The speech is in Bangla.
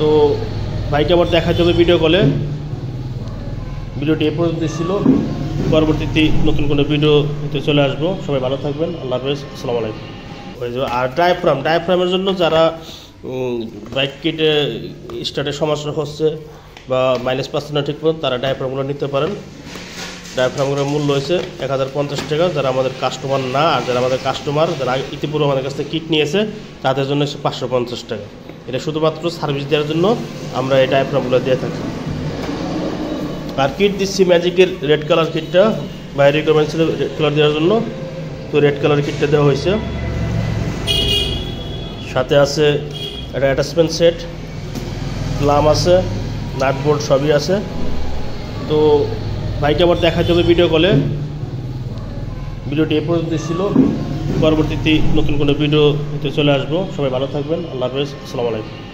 তো বাইকটা আবার দেখাতে হবে ভিডিও কলে। ভিডিওটি এ পর্যন্ত ছিল, পরবর্তীতে নতুন কোনো ভিডিওতে চলে আসবো। সবাই ভালো থাকবেন, আল্লাহ হাফেজ, আসসালামু আলাইকুম। আর ডায়াফ্রামের জন্য যারা বাইক কিটে স্টার্টের সমস্যা হচ্ছে বা মাইলেজ পাচ্ছে না ঠিক মতো, তারা ডায়াফ্রামগুলো নিতে পারেন। ডায়াফ্রামগুলোর মূল্য হয়েছে 1050 টাকা। যারা আমাদের কাস্টমার না, আর যারা আমাদের কাস্টমার, যারা ইতিপূর্বে আমাদের কাছ থেকে কিট নিয়েছে, তাদের জন্য হচ্ছে 550 টাকা। এটা শুধুমাত্র সার্ভিস দেওয়ার জন্য আমরা এই ডায়াফ্রামগুলো দিয়ে থাকি। আর কিট দিচ্ছি ম্যাজিকের রেড কালার কিটটা, বাইরে রিকোয়ারমেন্ট ছিল রেড কালার দেওয়ার জন্য, তো রেড কালার কিটটা দেওয়া হয়েছে। সাথে আছে একটা অ্যাটাচমেন্ট সেট, প্লাম আছে, নাট বোল্ট সবই আছে। তো বাইকটা আবার দেখাতে হবে ভিডিও কলে। ভিডিওটি এ পর্যন্ত ছিল, পরবর্তীতে নতুন কোনো ভিডিওতে চলে আসবো। সবাই ভালো থাকবেন, আল্লাহ হাফেজ, আসসালামু আলাইকুম।